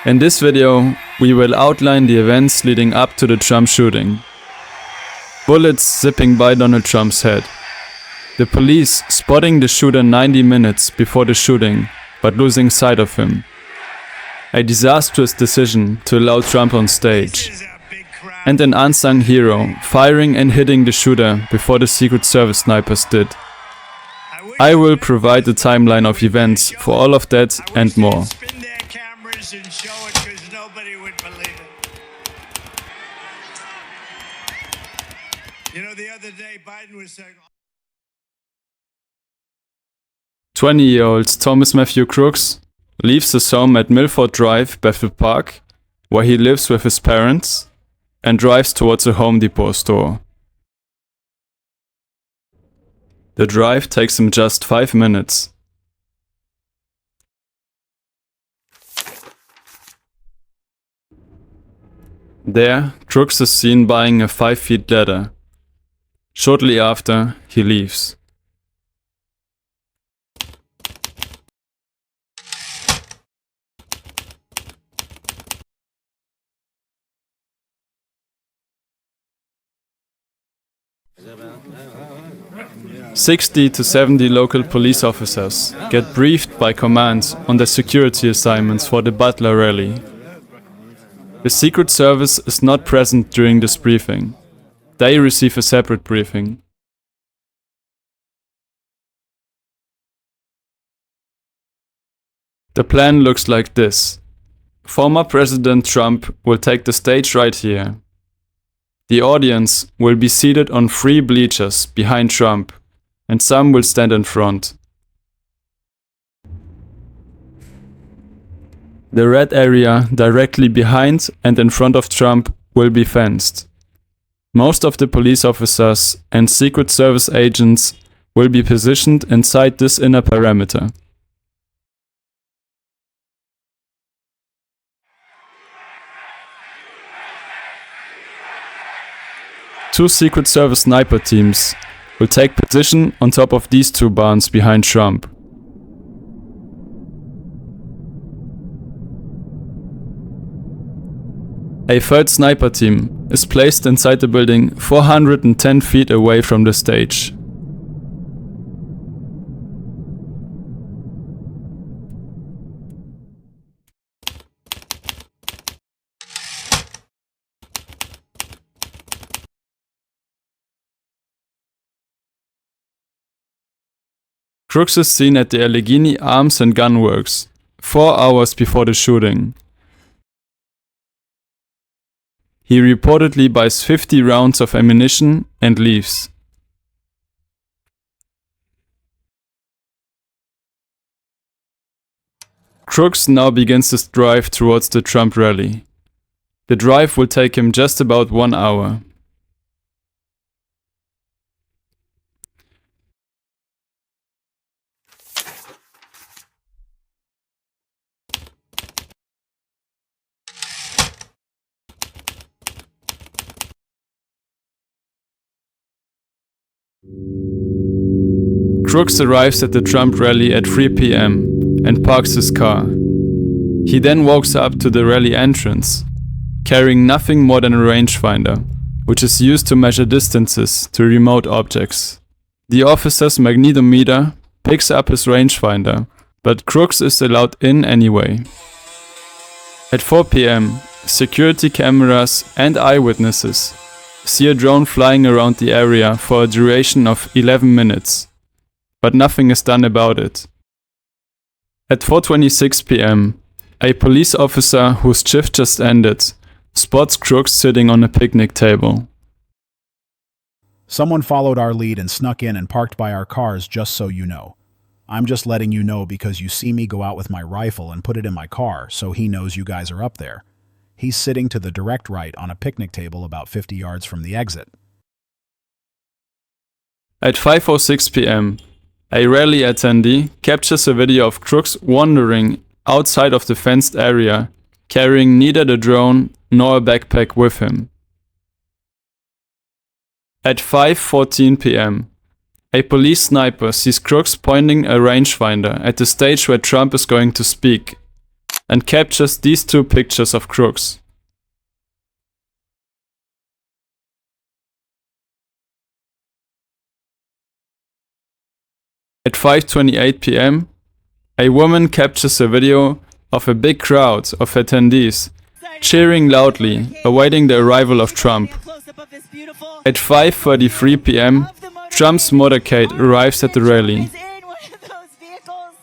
In this video, we will outline the events leading up to the Trump shooting. Bullets zipping by Donald Trump's head. The police spotting the shooter 90 minutes before the shooting, but losing sight of him. A disastrous decision to allow Trump on stage. And an unsung hero firing and hitting the shooter before the Secret Service snipers did. I will provide the timeline of events for all of that and more. And show it because nobody would believe it. You know, the other day Biden was saying 20-year-old Thomas Matthew Crooks leaves his home at Milford Drive, Bethel Park, where he lives with his parents, and drives towards a Home Depot store. The drive takes him just 5 minutes. There, Crooks is seen buying a 5-foot ladder. Shortly after, he leaves. "60 to 70 local police officers get briefed by command on their security assignments for the Butler rally. The Secret Service is not present during this briefing. They receive a separate briefing. The plan looks like this. Former President Trump will take the stage right here. The audience will be seated on 3 bleachers behind Trump, and some will stand in front. The red area directly behind and in front of Trump will be fenced. Most of the police officers and Secret Service agents will be positioned inside this inner perimeter. Two Secret Service sniper teams will take position on top of these 2 barns behind Trump. A third sniper team is placed inside the building 410 feet away from the stage. Crooks is seen at the Allegheny Arms and Gun Works 4 hours before the shooting. He reportedly buys 50 rounds of ammunition and leaves. Crooks now begins his drive towards the Trump rally. The drive will take him just about 1 hour. Crooks arrives at the Trump rally at 3 p.m. and parks his car. He then walks up to the rally entrance, carrying nothing more than a rangefinder, which is used to measure distances to remote objects. The officer's magnetometer picks up his rangefinder, but Crooks is allowed in anyway. At 4 p.m., security cameras and eyewitnesses see a drone flying around the area for a duration of 11 minutes. But nothing is done about it. At 4:26 p.m., a police officer whose shift just ended spots Crooks sitting on a picnic table. "Someone followed our lead and snuck in and parked by our cars, just so you know. I'm just letting you know because you see me go out with my rifle and put it in my car, so he knows you guys are up there. He's sitting to the direct right on a picnic table about 50 yards from the exit." At 5:06 p.m., a rally attendee captures a video of Crooks wandering outside of the fenced area, carrying neither the drone nor a backpack with him. At 5:14 p.m., a police sniper sees Crooks pointing a rangefinder at the stage where Trump is going to speak, and captures these two pictures of Crooks. At 5:28 p.m., a woman captures a video of a big crowd of attendees cheering loudly, awaiting the arrival of Trump. At 5:33 p.m., Trump's motorcade arrives at the rally. He's in one of those vehicles.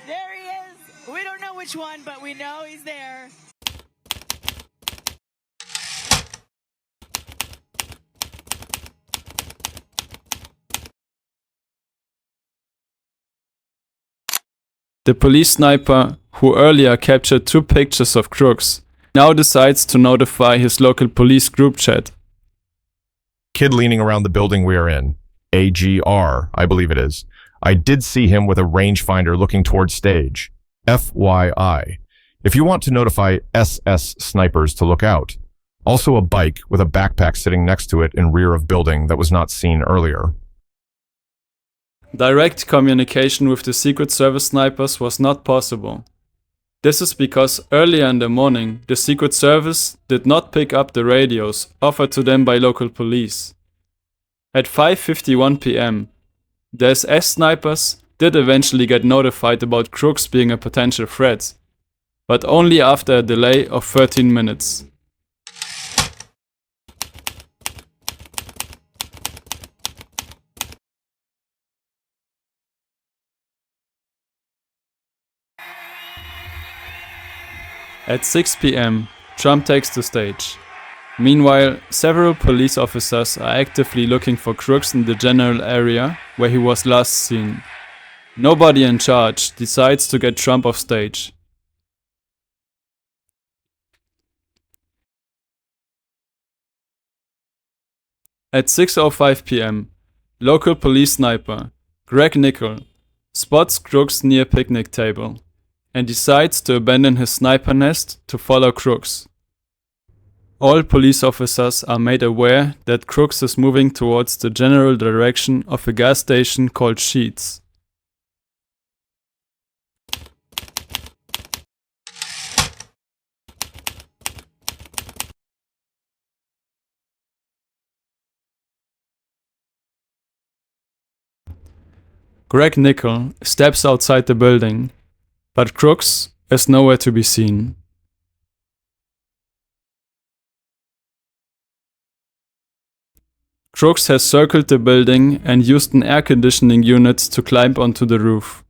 There he is. We don't know which one, but we know he's there. The police sniper, who earlier captured two pictures of Crooks, now decides to notify his local police group chat. Kid leaning around the building we are in. AGR, I believe it is. I did see him with a rangefinder looking towards stage. FYI. If you want to notify SS snipers to look out. Also a bike with a backpack sitting next to it in rear of building that was not seen earlier. Direct communication with the Secret Service snipers was not possible. This is because earlier in the morning, the Secret Service did not pick up the radios offered to them by local police. At 5:51 p.m., the SS snipers did eventually get notified about Crooks being a potential threat, but only after a delay of 13 minutes. At 6 p.m., Trump takes the stage. Meanwhile, several police officers are actively looking for Crooks in the general area where he was last seen. Nobody in charge decides to get Trump off stage. At 6:05 p.m., local police sniper Greg Nickel spots Crooks near a picnic table and decides to abandon his sniper nest to follow Crooks. All police officers are made aware that Crooks is moving towards the general direction of a gas station called Sheets. Greg Nickel steps outside the building, but Crooks is nowhere to be seen. Crooks has circled the building and used an air conditioning unit to climb onto the roof.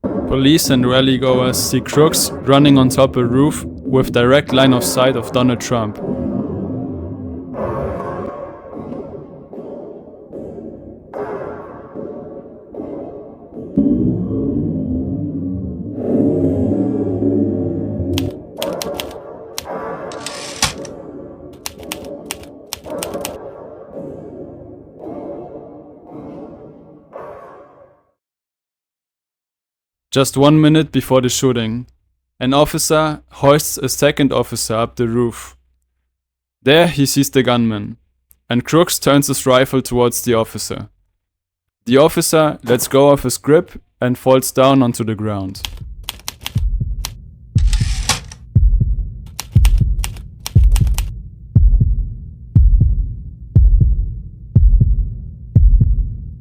Police and rallygoers see Crooks running on top a roof with direct line of sight of Donald Trump. Just 1 minute before the shooting, an officer hoists a second officer up the roof. There he sees the gunman, and Crooks turns his rifle towards the officer. The officer lets go of his grip and falls down onto the ground.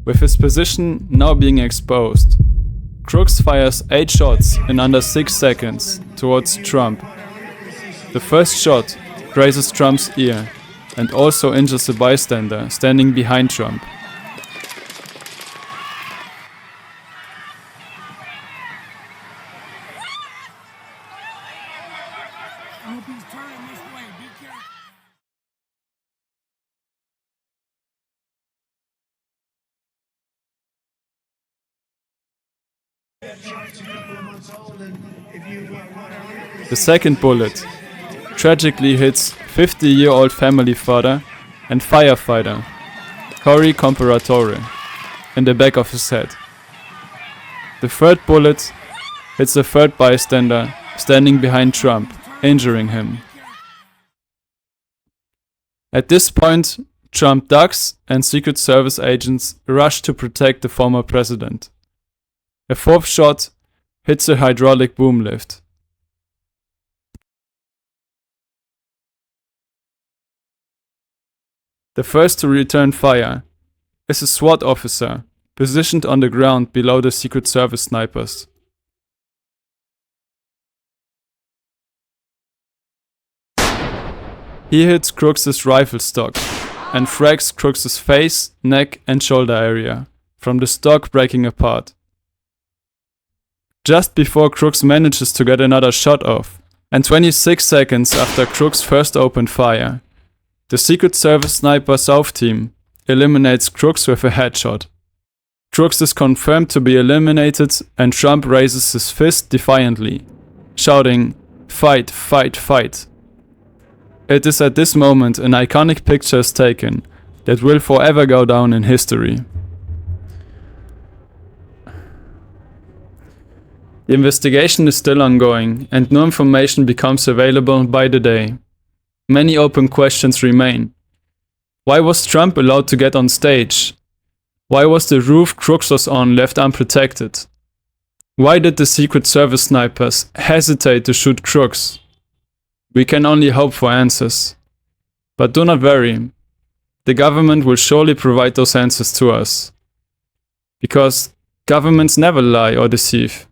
With his position now being exposed, Crooks fires 8 shots in under 6 seconds towards Trump. The first shot grazes Trump's ear and also injures a bystander standing behind Trump. The second bullet tragically hits 50-year-old family father and firefighter Cory Comparatore in the back of his head. The third bullet hits a third bystander standing behind Trump, injuring him. At this point, Trump ducks and Secret Service agents rush to protect the former president. A fourth shot hits a hydraulic boom lift. The first to return fire is a SWAT officer positioned on the ground below the Secret Service snipers. He hits Crooks' rifle stock and frags Crooks' face, neck and shoulder area, from the stock breaking apart. Just before Crooks manages to get another shot off, and 26 seconds after Crooks first opened fire, the Secret Service sniper South team eliminates Crooks with a headshot. Crooks is confirmed to be eliminated and Trump raises his fist defiantly, shouting, "Fight, fight, fight." It is at this moment an iconic picture is taken that will forever go down in history. The investigation is still ongoing and new information becomes available by the day. Many open questions remain. Why was Trump allowed to get on stage? Why was the roof Crooks was on left unprotected? Why did the Secret Service snipers hesitate to shoot Crooks? We can only hope for answers. But do not worry, the government will surely provide those answers to us. Because governments never lie or deceive.